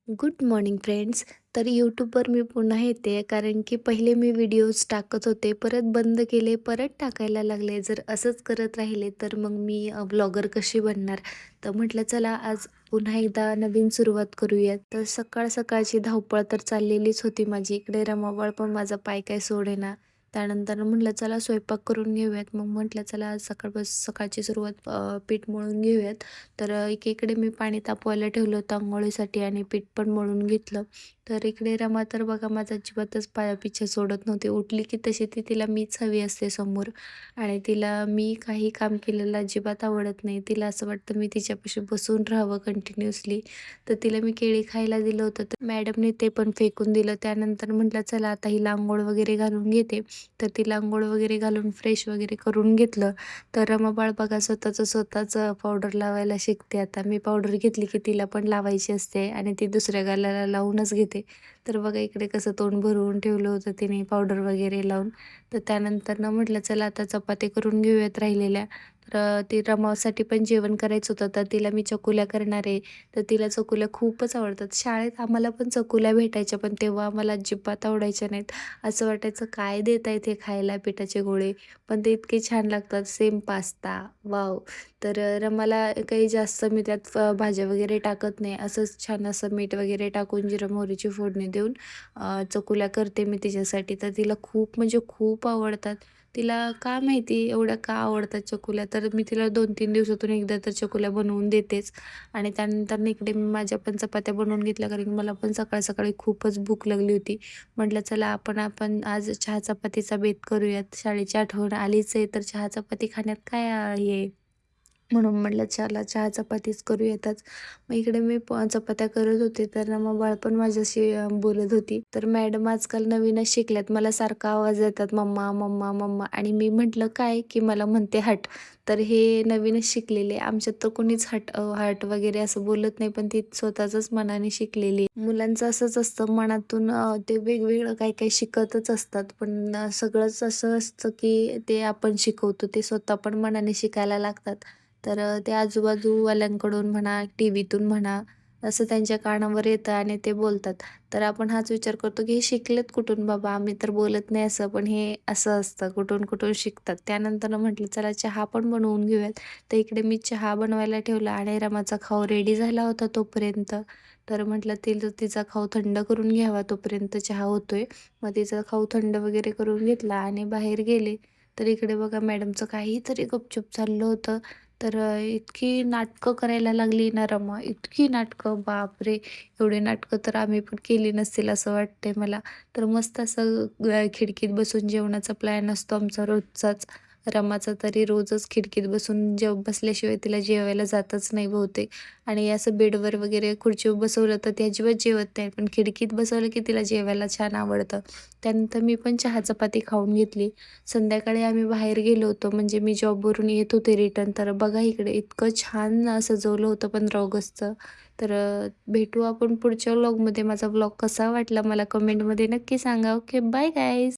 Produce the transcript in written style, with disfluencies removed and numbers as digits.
Good morning friends. तर यूट्यूबवर मी पुन्हा येते कारण की पहिले मी व्हिडिओज टाकत होते, परत बंद केले, परत टाकायला लागले. जर असंच करत राहिले तर मग मी ब्लॉगर कशी बनणार? तर म्हटलं चला आज पुन्हा एकदा नवीन सुरुवात करूयात. तर सकाळ सकाळची धावपळ तर चाललेलीच होती माझी. इकडे रमाबाळ पण माझा पाय काय सोडेना. त्यानंतर म्हटलं चला स्वयंपाक करून घेऊयात. मग म्हटलं चला आज सकाळची सुरुवात पीठ मळून घेऊयात. तर एकीकडे मी पाणी तापवायला ठेवलं होतं अंघोळीसाठी आणि पीठ पण मळून घेतलं. तर इकडे रमा तर बघा माझा अजिबातच पिच्छा सोडत नव्हती. उठली की तशी तिला मीच हवी असते समोर आणि तिला मी काही काम केलेलं अजिबात आवडत नाही. तिला असं वाटतं मी तिच्यापाशी बसून राहावं कंटिन्युअसली. तर तिला मी केळी खायला दिलं होतं, तर मॅडमने ते पण फेकून दिलं. त्यानंतर म्हटलं चला आता हिला अंघोळ वगैरे घालून घेते. तर तिला अंघोळ वगैरे घालून फ्रेश वगैरे करून घेतलं. तर रमाबाळ बघा स्वतःच पावडर लावायला शिकते आता. मी पावडर घेतली की तिला पण लावायची असते आणि ती दुसऱ्या गालाला लावूनच घेते. तर बघा इकडे कसं तोंड भरवून ठेवलं होतं तिने पावडर वगैरे लावून. तर त्यानंतर म्हटलं चला आता चपाती करून घेऊयात राहिलेल्या. तर ती रमासाठी पण जेवण करायचं होतं, तर तिला मी चकुल्या करणार आहे. तर तिला चकुल्या खूपच आवडतात. शाळेत आम्हाला पण चकुल्या भेटायच्या, पण तेव्हा आम्हाला अजिबात आवडायच्या नाहीत. असं वाटायचं काय देत आहेत हे खायला पिठाचे गोळे. पण ते इतके छान लागतात. Same pasta, wow! तर रमाला काही जास्त मी त्यात भाज्या वगैरे टाकत नाही. असंच छान असं मीठ वगैरे टाकून जिरं मोहरीची फोडणी देऊन चकुल्या करते मी तिच्यासाठी. तर तिला खूप म्हणजे खूप आवडतात. तिला का माहिती एवढ्या का आवडतात चकुल्या, तर मी तिला 2-3 दिवसातून एकदा तर चकुल्या बनवून देतेच. आणि त्यानंतर इकडे मी माझ्या पण चपात्या बनवून घेतल्या, कारण की मला पण सकाळी खूपच भूक लागली होती. म्हटलं चला आपण आपण आज चहा चपातीचा बेत करूयात. शाळेची आठवण आलीच आहे, तर चहा चपाती खाण्यात काय हे म्हणून म्हटलं चला चहा चपातीच करूयातच. मग इकडे मी चपात्या करत होते, तर मग बाळ पण माझ्याशी बोलत होती. तर मॅडम आजकाल नवीनच शिकल्यात. मला सारखा आवाज येतात मम्मा, मम्मा, मम्मा आणि मी म्हटलं काय? की मला म्हणते हट. तर हे नवीनच शिकलेले. आमच्यात तर कोणीच हट वगैरे असं बोलत नाही, पण ती स्वतःच्याच मनाने शिकलेली. मुलांचं असंच असतं मनातून ते वेगवेगळं काही शिकतच असतात. पण सगळंच असं असतं की ते आपण शिकवतो. ते स्वतः पण मनाने शिकायला लागतात. तर ते आजूबाजूवाल्यांकडून म्हणा, टीव्हीतून म्हणा, असं त्यांच्या कानावर येतं आणि ते बोलतात. तर आपण हाच विचार करतो, की हे शिकलेत कुठून बाबा? आम्ही तर बोलत नाही असं, पण हे असं असतं, कुठून-कुठून शिकतात. त्यानंतर म्हटलं चला चहा पण बनवून घेऊयात. तर इकडे मी चहा बनवायला ठेवला आणि रमाचा खाऊ रेडी झाला होता तोपर्यंत. तर म्हटलं तिचा खाऊ थंड करून घ्यावा तोपर्यंत चहा होतोय. मग तिचा खाऊ थंड वगैरे करून घेतला आणि बाहेर गेले. तर इकडे बघा मॅडमचं काहीतरी गपचूप चाललं होतं. तर इतकी नाटकं करायला लागली ना रमा, इतकी नाटकं बापरे! एवढी नाटकं तर आम्ही पण केली नसतील असं वाटतंय मला. तर मस्त असं खिडकीत बसून जेवणाचा प्लॅन असतो आमचा रोजचाच. रमाचा तरी रोजच खिडकीत बसून बसल्याशिवाय तिला जेवायला जातच नाही बहुतेक. आणि असं बेडवर वगैरे खुर्चीवर बसवलं तर ती अजिबात जेवत नाही. पण खिडकीत बसवलं की तिला जेवायला छान आवडतं. त्यानंतर मी पण चहा चपाती खाऊन घेतली. संध्याकाळी आम्ही बाहेर गेलो होतो, म्हणजे मी जॉबवरून येत होते रिटर्न. तर बघा इकडे इतकं छान सजवलं होतं 15 ऑगस्टचं. तर भेटू आपण पुढच्या व्लॉगमध्ये. माझा व्लॉग कसा वाटला मला कमेंटमध्ये नक्की सांगा. Okay, bye guys.